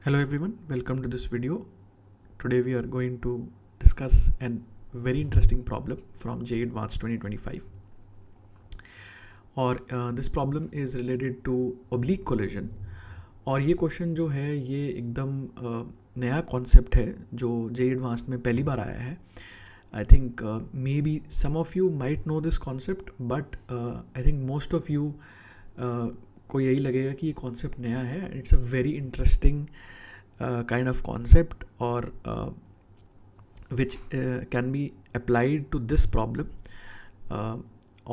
Hello everyone, welcome to this video. Today we are going to discuss a very interesting problem from JEE Advanced 2025. और this problem is related to oblique collision. और ये question जो है ये एकदम नया concept है जो JEE Advanced में पहली बार आया है. I think maybe some of you might know this concept, but I think most of you को यही लगेगा कि ये कॉन्सेप्ट नया है. It's a very interesting kind of concept or which can be applied to this problem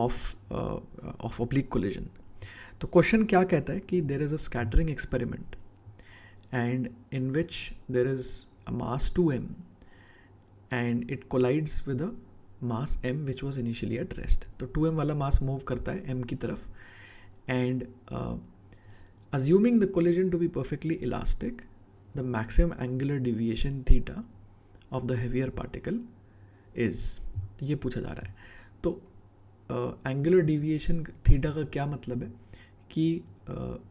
of oblique collision. तो question क्या कहता है कि there is a scattering experiment and in which there is a mass 2m and it collides with a mass m which was initially at rest. तो 2m वाला mass move करता है m की तरफ and assuming the collision to be perfectly elastic, the maximum angular deviation theta of the heavier particle is, ये पूछा जा रहा है. तो angular deviation theta का क्या मतलब है कि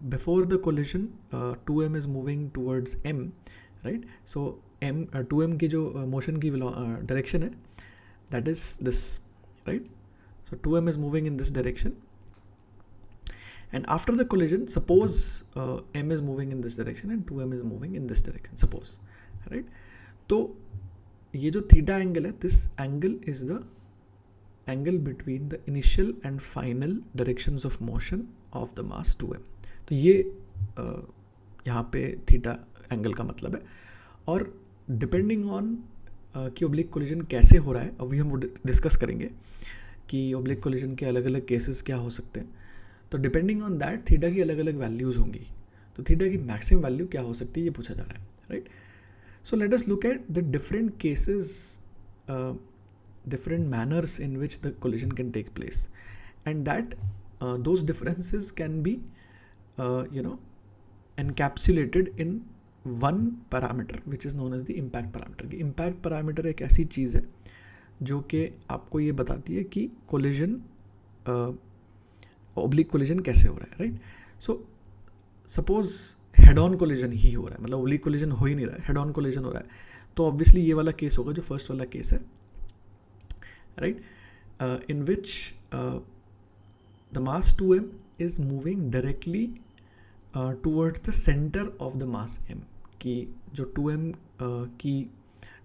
before the collision 2m is moving towards m, right? So m 2m की जो motion की direction है that is this, right? So 2m is moving in this direction. And after the collision, suppose m is moving in this direction and 2m is moving in this direction, suppose, right? तो ये जो theta angle है, this angle is the angle between the initial and final directions of motion of the mass 2m. तो ये यहाँ पे theta angle का मतलब है. और depending on कि oblique collision कैसे हो रहा है, अभी हम वो डिस्कस करेंगे कि oblique collision के अलग अलग केसेस क्या हो सकते हैं. तो डिपेंडिंग ऑन दैट थीटा की अलग अलग वैल्यूज़ होंगी. तो थीटा की मैक्सिमम वैल्यू क्या हो सकती है ये पूछा जा रहा है, right? So let us look at the different cases, different manners in which the collision can take place and that those differences can be encapsulated in one parameter which is known as the impact parameter. Impact parameter एक ऐसी चीज़ है जो कि आपको ये बताती है कि कोलिजन ओब्लिक कोलिजन कैसे हो रहा है, right? So suppose head on collision ही हो रहा है, मतलब ओब्लिक कोलिजन हो ही नहीं रहा है, हेड ऑन कोलिजन हो रहा है, तो ऑब्वियसली ये वाला केस होगा जो फर्स्ट वाला केस है, right? In which the mass 2m is moving directly towards the centre of the mass m, कि जो 2m की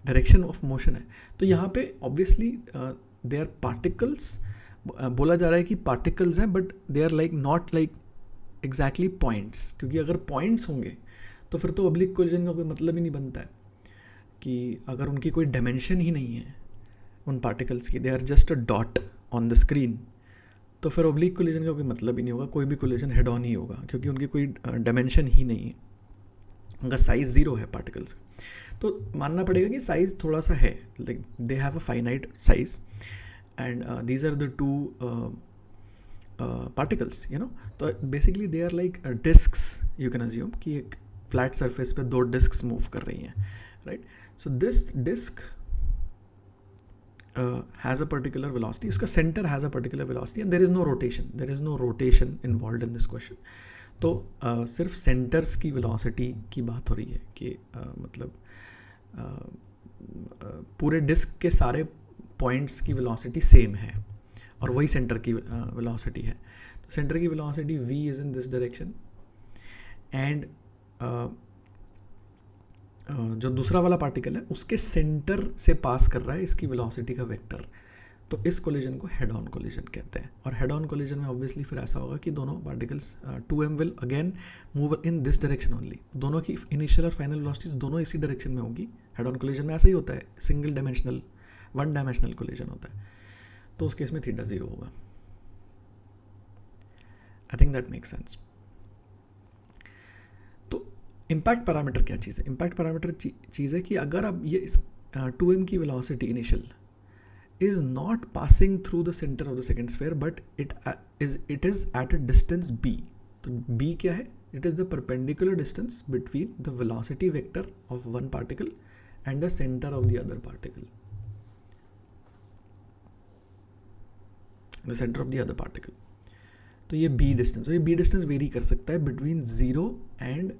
डायरेक्शन ऑफ मोशन है. तो यहाँ पे ऑब्वियसली दे आर पार्टिकल्स, बोला जा रहा है कि पार्टिकल्स हैं, but they are like not like exactly points, क्योंकि अगर पॉइंट्स होंगे तो फिर तो ओब्लिक कोलिजन का कोई मतलब ही नहीं बनता है. कि अगर उनकी कोई डायमेंशन ही नहीं है उन पार्टिकल्स की, they are just a dot on the screen, तो फिर ओब्लिक कोलिजन का कोई मतलब ही नहीं होगा. कोई भी कोलिजन हेड ऑन ही होगा क्योंकि उनकी कोई डायमेंशन ही नहीं है, उनका साइज़ ज़ीरो है पार्टिकल्स का. तो मानना पड़ेगा कि साइज़ थोड़ा सा है, like they have a finite size and these are the two particles, you know. तो basically they are like discs, you can assume कि एक flat surface पे दो discs move कर रही हैं, right? So this disc has a particular velocity, उसका center has a particular velocity and there is no rotation involved in this question. तो सिर्फ centers की velocity की बात हो रही है कि मतलब पूरे disc के सारे पॉइंट्स की वेलोसिटी सेम है और वही सेंटर की वेलोसिटी है. तो सेंटर की velocity v is in this direction and जो दूसरा वाला पार्टिकल है उसके सेंटर से पास कर रहा है इसकी वेलोसिटी का वेक्टर. तो इस कोलिजन को हेड ऑन कोलिजन कहते हैं. और हेड ऑन कोलिजन में ऑब्वियसली फिर ऐसा होगा कि दोनों particles 2m will again move in this direction only. दोनों की इनिशियल और फाइनल वेलोसिटीज दोनों इसी डायरेक्शन में होंगी. हेड ऑन कोलिजन में ऐसा ही होता है, single dimensional one dimensional collision होता है. तो उस केस में थीटा ज़ीरो होगा. I think that make sense. तो इम्पैक्ट पैरामीटर क्या चीज़ है? इम्पैक्ट पैरामीटर चीज़ है कि अगर अब ये 2m की velocity initial is not passing through the centre of the second sphere but it is at a distance b. तो b क्या है? It is the perpendicular distance between the velocity vector of one particle and the centre of the other particle, the center of the other particle. तो ये b distance very कर सकता है between 0 and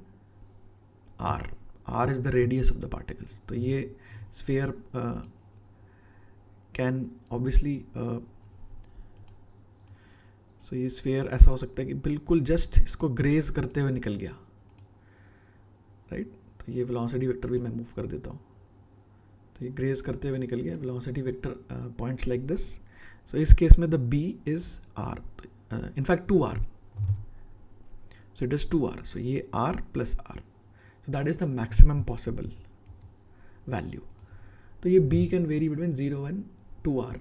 r, r is the radius of the particles. तो ये sphere can obviously so ये sphere ऐसा हो सकता है कि बिल्कुल just इसको ग्रेज करते हुए निकल गया, राइट तो ये वेलोसिटी वेक्टर भी मैं मूव कर देता हूँ, तो ये ग्रेज करते हुए निकल गया velocity vector points like this. So इस केस में the b is r, in fact 2r, so it is 2r, so ये r plus r, so that is the maximum possible value. तो ये b can vary between 0 and 2r.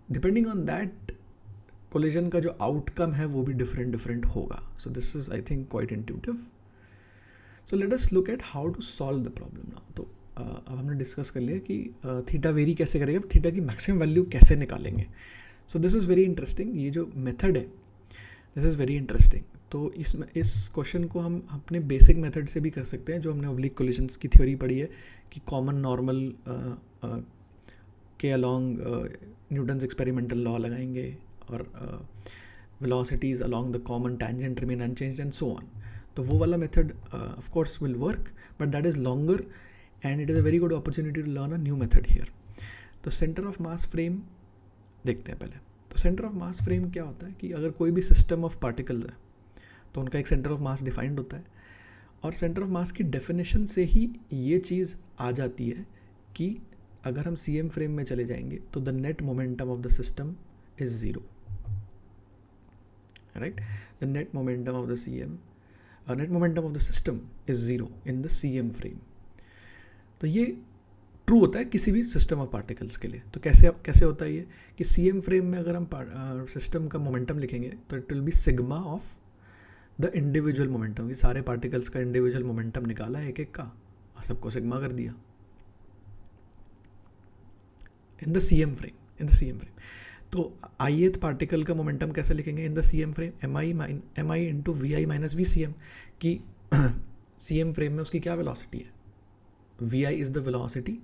Depending on that, collision का जो outcome है वो भी different होगा. So this is I think quite intuitive. So let us look at how to solve the problem now. तो अब हमने डिस्कस कर लिया कि थीटा वेरी कैसे करेगा, थीटा की मैक्सिमम वैल्यू कैसे निकालेंगे. So this is very interesting. ये जो मेथड है दिस इज़ वेरी इंटरेस्टिंग. तो इसमें इस क्वेश्चन को हम अपने बेसिक मेथड से भी कर सकते हैं, जो हमने ऑब्लिक कोलिजन्स की थ्योरी पढ़ी है कि कॉमन नॉर्मल के अलॉन्ग न्यूटन्स एक्सपेरिमेंटल लॉ लगाएंगे और velocities along the common tangent remain unchanged and so on. तो वो वाला method of course will work, but that is longer and it is a very good opportunity to learn a new method here. तो centre of mass frame देखते हैं पहले. तो centre of mass frame क्या होता है कि अगर कोई भी सिस्टम ऑफ पार्टिकल्स है तो उनका एक सेंटर ऑफ मास डिफाइंड होता है, और सेंटर ऑफ मास की डेफिनेशन से ही ये चीज़ आ जाती है कि अगर हम CM फ्रेम में चले जाएंगे तो the net momentum of the system is zero, right. The net momentum of the net momentum of the system is zero in the CM frame. तो ये ट्रू होता है किसी भी सिस्टम ऑफ पार्टिकल्स के लिए. तो कैसे होता है ये कि CM फ्रेम में अगर हम सिस्टम का मोमेंटम लिखेंगे तो it will be sigma of the individual momentum. ये सारे पार्टिकल्स का इंडिविजुअल मोमेंटम निकाला एक एक का और सबको सिग्मा कर दिया इन द CM फ्रेम. तो ith पार्टिकल का मोमेंटम कैसे लिखेंगे in the CM frame, mi into vi minus VCM. कि CM फ्रेम में उसकी क्या वेलोसिटी है, vi is the velocity,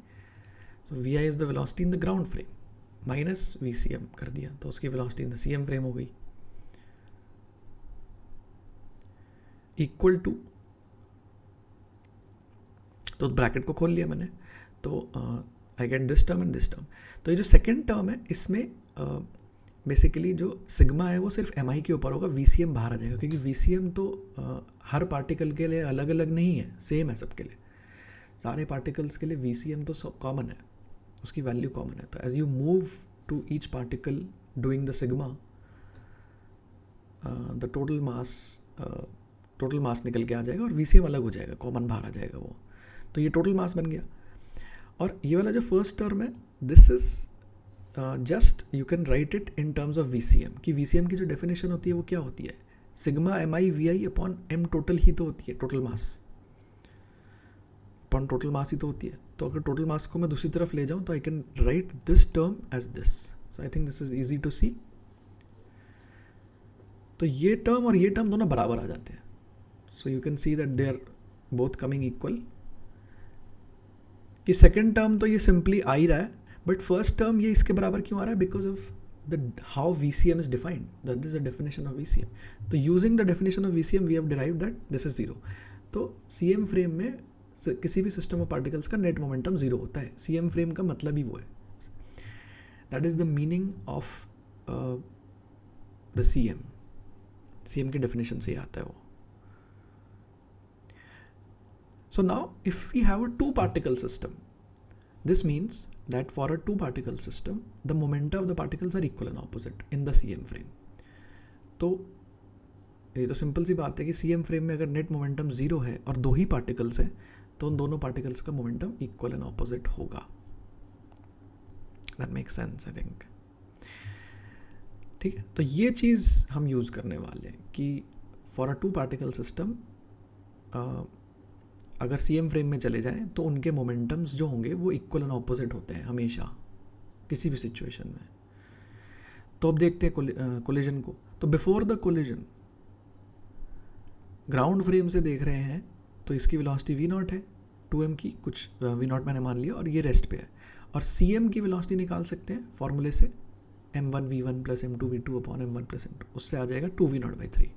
so vi is the velocity in the ground frame minus VCM कर दिया, तो उसकी velocity in the CM frame हो गई इक्वल टू, तो ब्रैकेट को खोल लिया मैंने, तो I get this term and this term. तो ये जो सेकेंड टर्म है इसमें बेसिकली जो सिग्मा है वो सिर्फ mi के ऊपर होगा, VCM बाहर आ जाएगा, क्योंकि VCM तो हर पार्टिकल के लिए अलग अलग नहीं है, सेम है सबके लिए. सारे पार्टिकल्स के लिए VCM तो कॉमन है, उसकी वैल्यू कॉमन है. तो as you move to each particle doing the sigma, the total mass निकल के आ जाएगा और VCM अलग हो जाएगा, कॉमन बाहर आ जाएगा वो. तो ये टोटल मास बन गया. और ये वाला जो फर्स्ट टर्म है this is just you can write it in terms of VCM. कि VCM की जो डेफिनेशन होती है वो क्या होती है, sigma mi vi upon m total ही तो होती है, total mass upon total mass ही तो होती है. तो अगर टोटल मास को मैं दूसरी तरफ ले जाऊँ तो I can write this term as this. So I think this is easy to see. तो ये टर्म और ये टर्म दोनों बराबर आ जाते हैं. So you can see that they are both coming equal. कि सेकेंड टर्म तो ये सिंपली आ ही रहा है, बट फर्स्ट टर्म ये इसके बराबर क्यों आ रहा है, because of the how VCM is defined, that is the definition of VCM. तो using the definition of VCM we have derived that this is zero. तो CM फ्रेम में किसी भी सिस्टम ऑफ पार्टिकल्स का नेट मोमेंटम जीरो होता है. CM frame का मतलब ही वो है. That is the meaning of the CM की डेफिनेशन से ही आता है वो. So now if we have a two particle system, this means that for a two particle system the momenta of the particles are equal and opposite in the CM frame. तो ये तो simple सी बात है कि CM frame में अगर net momentum zero है और दो ही पार्टिकल्स हैं तो उन दोनों पार्टिकल्स का मोमेंटम इक्वल एंड ऑपोजिट होगा. That makes sense I think. ठीक है, तो ये चीज़ हम यूज़ करने वाले हैं कि for a two particle system अगर CM फ्रेम में चले जाएं तो उनके मोमेंटम्स जो होंगे वो इक्वल एंड ऑपोजिट होते हैं हमेशा किसी भी सिचुएशन में. तो अब देखते हैं कोलिजन को. तो before the collision ground frame से देख रहे हैं तो इसकी वेलोसिटी v0 है, 2m की कुछ v0 मैंने मान लिया और ये रेस्ट पे है. और CM की वेलोसिटी निकाल सकते हैं फॉर्मूले से, m1v1 plus m2v2 upon m1 plus m2, उससे आ जाएगा 2v0/3.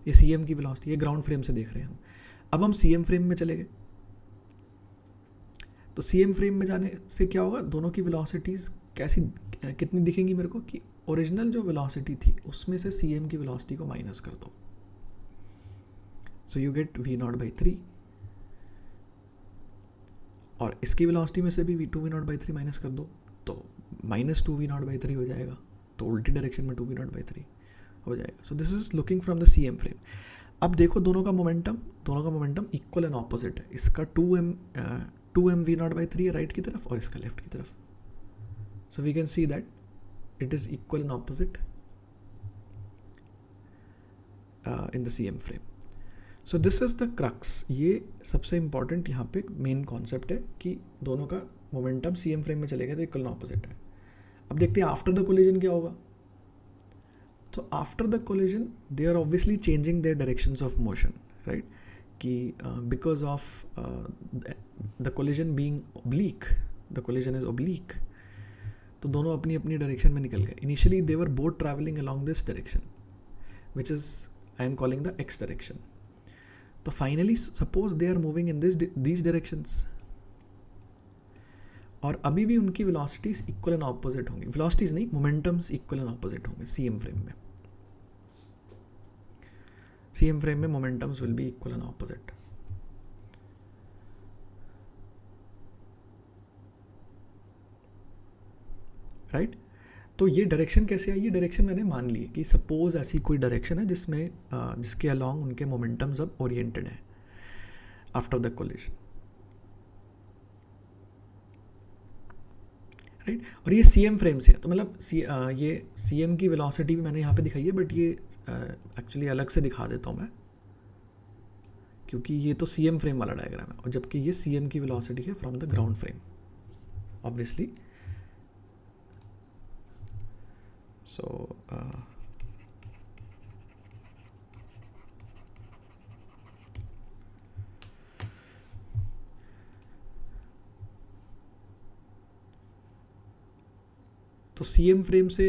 ये CM की वेलोसिटी, ये ग्राउंड फ्रेम से देख रहे हैं हम. अब हम CM फ्रेम में चले गए तो सी एम फ्रेम में जाने से क्या होगा, दोनों की वेलोसिटीज़ कैसी कितनी दिखेंगी मेरे को कि ओरिजिनल जो वेलोसिटी थी उसमें से सी एम की वेलोसिटी को माइनस कर दो, सो यू गेट v0/3, और इसकी वेलोसिटी में से भी v2v0/3 माइनस कर दो तो -2v0/3 हो जाएगा, तो उल्टी डायरेक्शन में 2v0/3 हो जाएगा. So this is looking from the C M frame. अब देखो दोनों का मोमेंटम इक्वल एंड ऑपोजिट है. इसका 2m v0/3 है राइट की तरफ और इसका लेफ्ट की तरफ. So we can see that it is equal and opposite in the C M frame. So this is the crux. ये सबसे इंपॉर्टेंट यहाँ पे मेन कॉन्सेप्ट है कि दोनों का मोमेंटम सी एम फ्रेम में चलेगा तो इक्वल एंड ऑपोजिट है. अब देखते हैं आफ्टर द कोलिजन क्या होगा. So after the collision, they are obviously changing their directions of motion, right? कि because of the collision being oblique, the collision is oblique. तो दोनों अपनी अपनी डायरेक्शन में निकल गए. Initially they were both traveling along this direction, which is I am calling the x direction. तो finally suppose they are moving in these directions. और अभी भी उनकी वेलोसिटीज इक्वल एंड ऑपोजिट होंगी. वेलोसिटीज नहीं, मोमेंटम्स इक्वल एंड ऑपोजिट होंगे CM frame में. CM frame में momentums will be equal and opposite. Right. तो ये डायरेक्शन कैसे आई? ये डायरेक्शन मैंने मान ली कि सपोज ऐसी कोई डायरेक्शन है जिसमें जिसके अलोंग उनके मोमेंटम्स अब ओरिएंटेड है आफ्टर द कोलिजन. राइट. और ये सी एम फ्रेम से है, तो मतलब ये सी एम की वेलोसिटी भी मैंने यहाँ पे दिखाई है, बट ये एक्चुअली अलग से दिखा देता हूँ मैं, क्योंकि ये तो सी एम फ्रेम वाला डायग्राम है और जबकि ये सी एम की वेलोसिटी है from the ground frame obviously. So तो सी एम फ्रेम से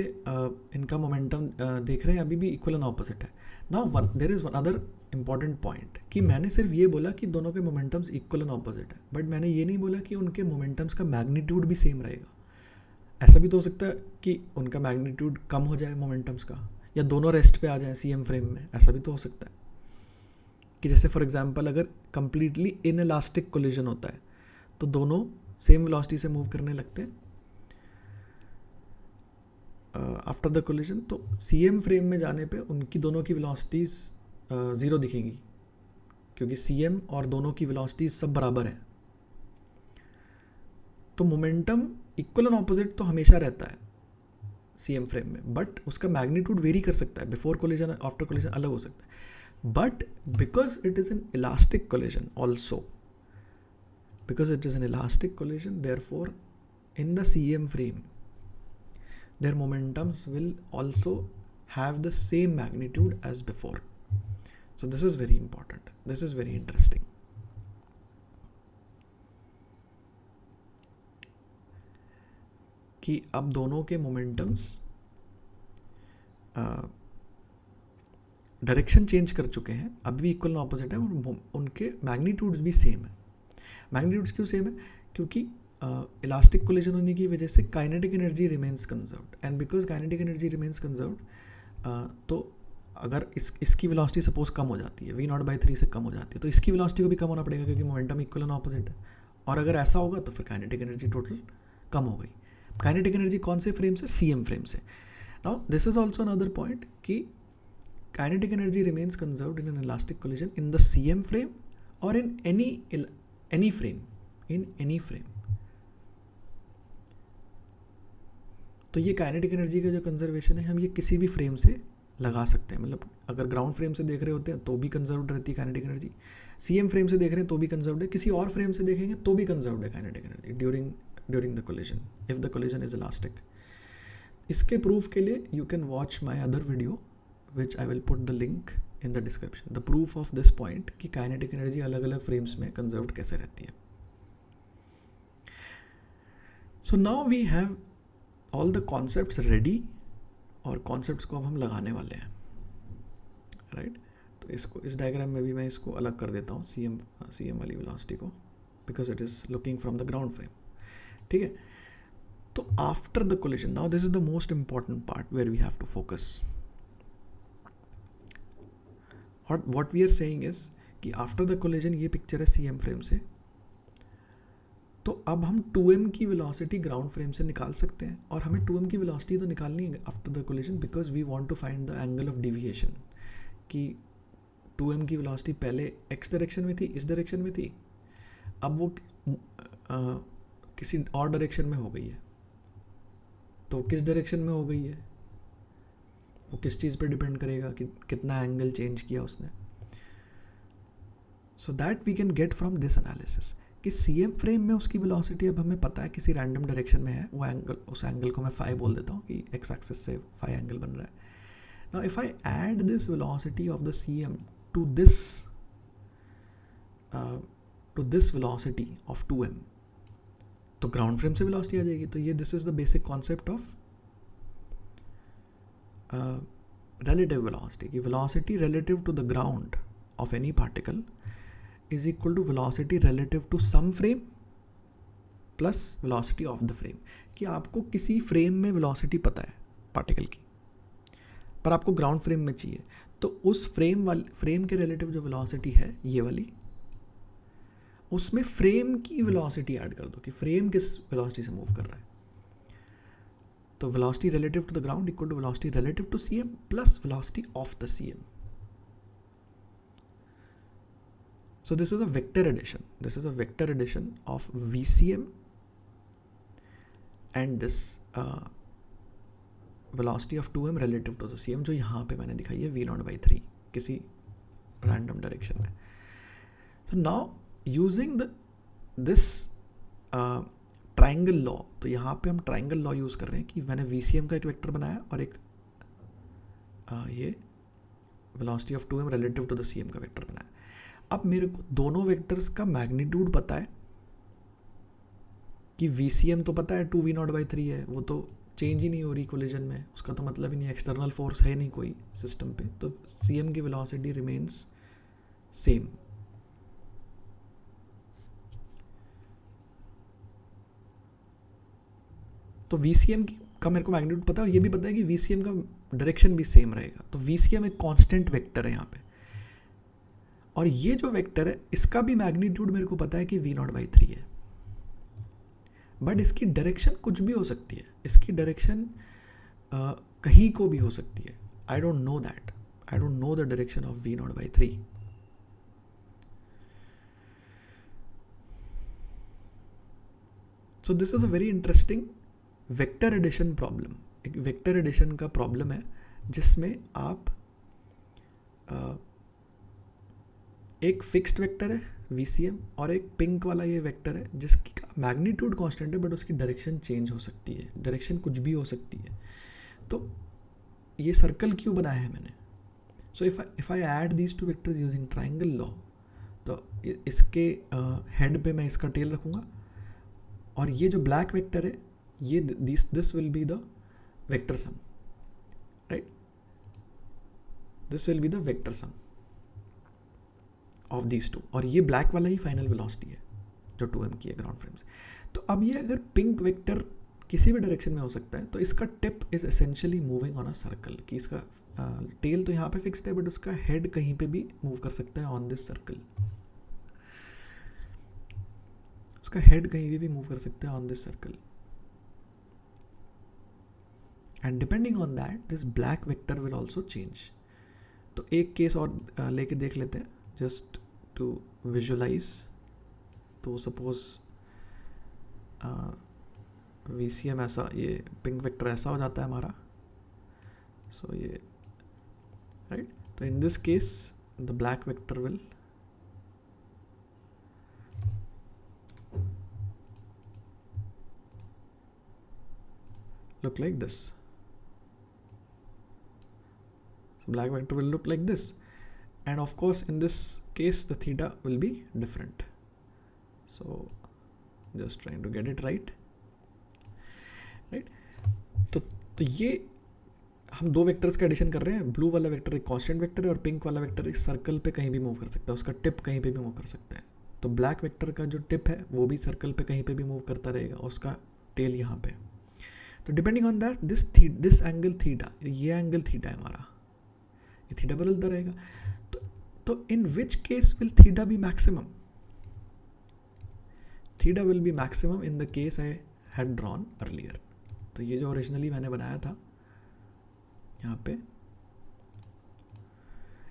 इनका मोमेंटम देख रहे हैं अभी भी इक्वल एंड ऑपोजिट है. Now there is one other important point कि मैंने सिर्फ ये बोला कि दोनों के मोमेंटम्स इक्वल एंड ऑपोजिट है, बट मैंने ये नहीं बोला कि उनके मोमेंटम्स का मैग्नीट्यूड भी सेम रहेगा. ऐसा भी तो हो सकता है कि उनका मैग्नीट्यूड कम हो जाए मोमेंटम्स का, या दोनों रेस्ट पे आ जाए सी एम फ्रेम में. ऐसा भी तो हो सकता है कि जैसे फॉर एग्जाम्पल अगर कंप्लीटली इनइलास्टिक कोलिजन होता है तो दोनों सेम वेलोसिटी से मूव करने लगते हैं आफ्टर द कोलिजन. तो सी एम फ्रेम में जाने पे उनकी दोनों की वेलोसिटीज़ ज़ीरो दिखेंगी, क्योंकि सी एम और दोनों की वेलोसिटीज़ सब बराबर है. तो मोमेंटम इक्वल एंड ऑपोजिट तो हमेशा रहता है सी एम फ्रेम में, बट उसका मैग्नीट्यूड वेरी कर सकता है. बिफोर कोलिजन आफ्टर कोलिजन अलग हो सकता है, but because it is an elastic collision also, because it is an elastic collision, therefore in the C M frame their momentums will also have the same magnitude as before. So this is very important. This is very interesting. कि अब दोनों के momentums direction change कर चुके हैं, अभी भी equal opposite है और उनके मैग्नीट्यूड्स भी सेम है. मैग्नीट्यूड्स क्यों सेम है? क्योंकि इलास्टिक कोलिजन होने की वजह से kinetic energy remains conserved, and because kinetic energy remains conserved तो अगर इसकी वेलोसिटी सपोज कम हो जाती है, v0/3 से कम हो जाती है, तो इसकी वेलोसिटी को भी कम होना पड़ेगा क्योंकि मोमेंटम इक्वल एंड ऑपोजिट है. और अगर ऐसा होगा तो फिर काइनेटिक एनर्जी टोटल कम हो गई. काइनेटिक एनर्जी कौन से फ्रेम से? सी एम फ्रेम से. Now this is also another point कि kinetic energy remains conserved in an elastic collision in the C M frame और इन एनी फ्रेम. तो ये काइनेटिक एनर्जी का जो कंजर्वेशन है हम ये किसी भी फ्रेम से लगा सकते हैं. मतलब अगर ग्राउंड फ्रेम से देख रहे होते हैं तो भी कंजर्व्ड रहती है kinetic energy, C M frame से देख रहे हैं तो भी कंजर्व्ड है, किसी और फ्रेम से देखेंगे तो भी कंजर्व्ड है kinetic energy during the collision if the collision is elastic. इसके प्रूफ के लिए you can watch my other video which I will put the link in the description, the proof of this point कि kinetic energy अलग अलग frames में conserved कैसे रहती है. So now we have all the concepts ready, और concepts को अब हम लगाने वाले हैं. राइट. तो इसको इस डायग्राम में भी मैं इसको अलग कर देता हूँ सी एम वाली वेलोसिटी को, because it is looking from the ground frame. ठीक है, तो after the collision, now this is the most important part where we have to focus. What we are saying is कि after the collision ये picture है CM frame से, तो अब हम 2m की वेलोसिटी ग्राउंड फ्रेम से निकाल सकते हैं, और हमें 2m की वेलोसिटी तो निकालनी है after the collision, because we want to find the angle of deviation कि 2m की वेलोसिटी पहले x डायरेक्शन में थी, इस डायरेक्शन में थी, अब वो किसी और डायरेक्शन में हो गई है, तो किस डायरेक्शन में हो गई है वो किस चीज़ पे डिपेंड करेगा कि कितना एंगल चेंज किया उसने. So that we can get from this analysis कि CM फ्रेम में उसकी वेलोसिटी अब हमें पता है किसी रैंडम डायरेक्शन में है, वो एंगल, उस एंगल को मैं फाई बोल देता हूँ कि x एक्सिस से फाई एंगल बन रहा है. Now if I add this velocity of the CM to this velocity of 2m, तो ग्राउंड फ्रेम से वेलोसिटी आ जाएगी. तो ये this is the basic concept of relative velocity कि velocity relative to the ground of any particle is equal to velocity relative to some frame plus velocity of the frame. कि आपको किसी frame में velocity पता है particle की, पर आपको ग्राउंड फ्रेम में चाहिए, तो उस फ्रेम के रिलेटिव जो वेलोसिटी है ये वाली, उसमें फ्रेम की वेलोसिटी ऐड कर दो कि फ्रेम किस वेलोसिटी से मूव कर रहा है. तो velocity relative to the ground equal to velocity relative to CM plus velocity of the CM. So this is a vector addition. This is a vector addition of VCM and this velocity of 2m relative to the CM, जो यहाँ पे मैंने दिखाई है v0/3 किसी random direction में. So now using this triangle law, तो यहाँ पे हम ट्राइंगल लॉ यूज़ कर रहे हैं कि मैंने VCM का एक वेक्टर बनाया और एक ये velocity of 2m relative to the CM का वेक्टर बनाया. अब मेरे को दोनों वेक्टर्स का मैग्नीट्यूड पता है कि VCM तो पता है 2v0/3 है, वो तो चेंज ही नहीं हो रही कोलिजन में, उसका तो मतलब ही नहीं, एक्सटर्नल फोर्स है नहीं कोई सिस्टम पे, तो CM की वेलोसिटी रिमेन्स सेम. तो VCM का मेरे को मैग्नीट्यूड पता है, और ये भी पता है कि VCM का डायरेक्शन भी सेम रहेगा. तो VCM एक कांस्टेंट वेक्टर है यहाँ पे, और ये जो वेक्टर है इसका भी मैग्नीट्यूड मेरे को पता है कि v0/3 है, बट इसकी डायरेक्शन कुछ भी हो सकती है, इसकी डायरेक्शन कहीं को भी हो सकती है. I don't know that, I don't know the direction of v0/3. So this is a very interesting vector addition problem. एक वेक्टर एडिशन का प्रॉब्लम है जिसमें आप एक फिक्स्ड वेक्टर है VCM और एक पिंक वाला ये वेक्टर है जिसकी का मैग्नीट्यूड कांस्टेंट है, बट उसकी डायरेक्शन चेंज हो सकती है, डायरेक्शन कुछ भी हो सकती है. तो ये सर्कल क्यों बनाया है मैंने? So if I add these two vectors using triangle law, तो इसके हेड पे मैं इसका टेल रखूँगा, और ये जो ब्लैक वेक्टर है ये this will be the vector sum, right? This will be the vector sum of these two, और ये ब्लैक वाला ही फाइनल वेलोसिटी है जो 2m की है ग्राउंड फ्रेम से. तो अब ये अगर पिंक वेक्टर किसी भी डायरेक्शन में हो सकता है, तो इसका tip is essentially moving on a circle, कि इसका टेल तो यहाँ पे फिक्स्ड है, बट उसका हेड कहीं पे भी मूव कर सकता है ऑन दिस सर्कल. उसका हेड कहीं भी मूव कर सकता है on this circle, and depending on that this black vector will also change. तो एक केस और लेके देख लेते हैं जस्ट टू विजुअलाइज. तो सपोज VCM ऐसा, ये पिंक वेक्टर ऐसा हो जाता है हमारा, सो ये राइट. तो इन this case the black vector will look like this. So black vector will look like this, and of course in this case the theta will be different. So just trying to get it right. तो ये हम दो vectors का addition कर रहे हैं. Blue वाला vector एक कांस्टेंट वेक्टर है और पिंक वाला वेक्टर इस सर्कल पे कहीं भी मूव कर सकता है, उसका टिप कहीं पे भी मूव कर सकता है. तो ब्लैक वेक्टर का जो टिप है वो भी सर्कल पे कहीं पे भी मूव करता रहेगा, उसका टेल यहाँ पे। तो depending on that this angle theta, ये एंगल थीटा है हमारा, ये थीटा बदलता रहेगा। तो in which case will theta be maximum? Theta will be maximum in the case I had drawn earlier. तो ये जो ओरिजिनली मैंने बनाया था यहाँ पे,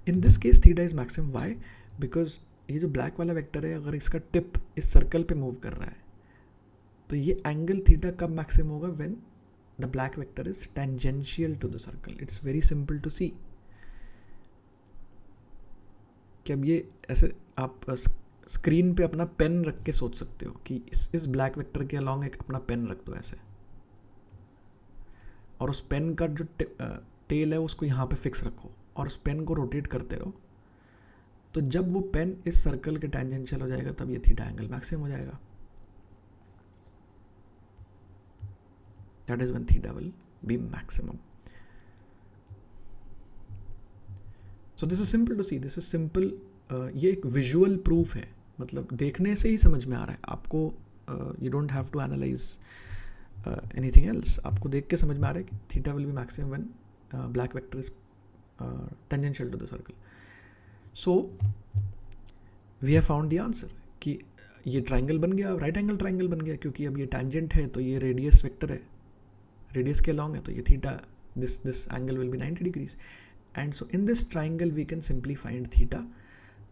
in this case theta is maximum. Why? Because ये जो ब्लैक वाला वेक्टर है, अगर इसका टिप इस सर्कल पे मूव कर रहा है तो ये एंगल थीटा कब मैक्सिमम होगा? When the black vector is tangential to the circle. It's very simple to see. कि अब ये ऐसे आप स्क्रीन पे अपना पेन रख के सोच सकते हो कि इस ब्लैक वेक्टर के अलॉन्ग एक अपना पेन रख दो ऐसे, और उस पेन का जो टेल है उसको यहाँ पे फिक्स रखो और उस पेन को रोटेट करते रहो। तो जब वो पेन इस सर्कल के टेंजेंशियल हो जाएगा तब ये थीटा एंगल मैक्सिमम हो जाएगा। That is when theta will be maximum. So this is simple to see, this is simple. ये एक विजुअल प्रूफ है, मतलब देखने से ही समझ में आ रहा है आपको। You don't have to analyse anything else. आपको देख के समझ में आ रहा है कि theta will be maximum when black vector is tangential to the circle. So we have found the answer कि ये ट्राइंगल बन गया, राइट एंगल ट्राइंगल बन गया, क्योंकि अब ये टेंजेंट है तो ये रेडियस वेक्टर है, रेडियस के अलॉन्ग है, तो ये theta, this angle will be 90 degrees. And so in this triangle we can simply find theta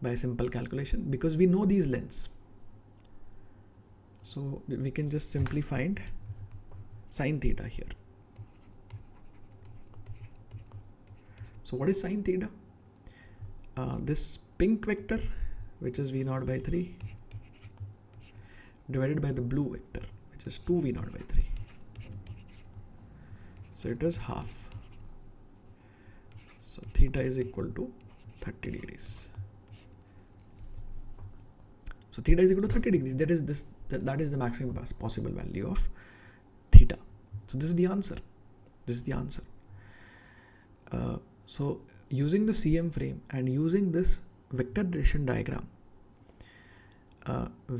by a simple calculation because we know these lengths. So we can just simply find sin theta here. So what is sin theta? This pink vector, which is v0 by 3, divided by the blue vector, which is 2v0 by 3. So it is half. So theta is equal to 30 degrees. So theta is equal to 30 degrees. That is the maximum possible value of theta. So this is the answer. This is the answer. So using the CM frame and using this vector direction diagram,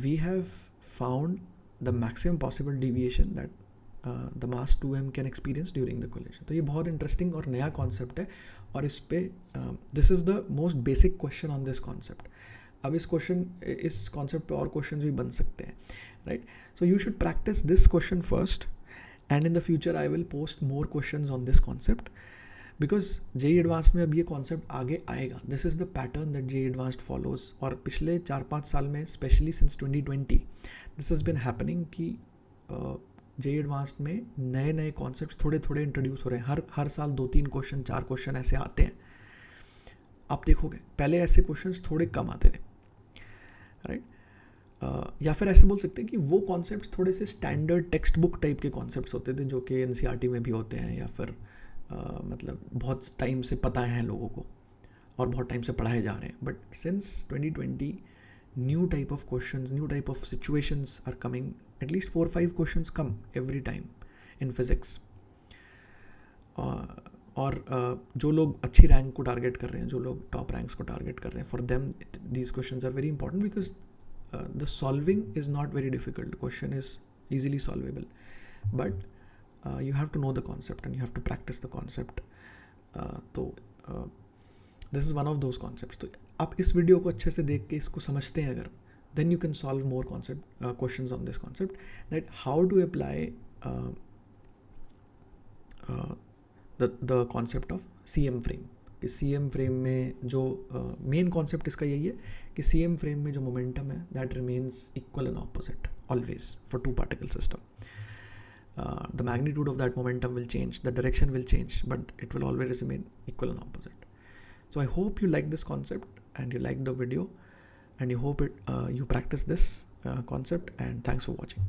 we have found the maximum possible deviation that the mass 2m can experience during the collision. तो ये बहुत interesting और नया concept है, और इस पे this is the most basic question on this concept. अब इस कॉन्सेप्ट पे और क्वेश्चन भी बन सकते हैं, right? So you should practice this question first, and in the future I will post more question on this concept, because JEE advance में अब ये कॉन्सेप्ट आगे आएगा. This is the pattern that JEE advanced follows, और पिछले 4-5 साल में, specially since 2020, this has been happening कि JEE एडवांस्ड में नए नए कॉन्सेप्ट्स थोड़े थोड़े इंट्रोड्यूस हो रहे हैं. हर साल 2-3 क्वेश्चन, 4 क्वेश्चन ऐसे आते हैं. आप देखोगे पहले ऐसे क्वेश्चंस थोड़े कम आते थे, राइट? या फिर ऐसे बोल सकते हैं कि वो कॉन्सेप्ट्स थोड़े से स्टैंडर्ड टेक्स्ट बुक टाइप के कॉन्सेप्ट्स होते थे, जो कि NCERT में भी होते हैं, या फिर मतलब बहुत टाइम से पता है लोगों को और बहुत टाइम से पढ़ाए जा रहे हैं. But since 2020 new type of questions, new type of situations are coming. At least 4-5 questions come every time in physics. और जो लोग अच्छी रैंक को टारगेट कर रहे हैं, जो लोग टॉप रैंक्स को टारगेट कर रहे हैं, for them these questions are very important, because the solving is not very difficult. Question is easily solvable, but you have to know the concept and you have to practice the concept. तो this is one of those concepts. तो आप इस video को अच्छे से देख के इसको समझते हैं अगर, then you can solve more questions on this concept, that how to apply the concept of CM frame. कि CM frame में जो main concept इसका यही है कि CM frame में जो momentum है that remains equal and opposite always for two particle system. The magnitude of that momentum will change, the direction will change, but it will always remain equal and opposite. So I hope you like this concept and you like the video, and you hope you practice this concept, and thanks for watching.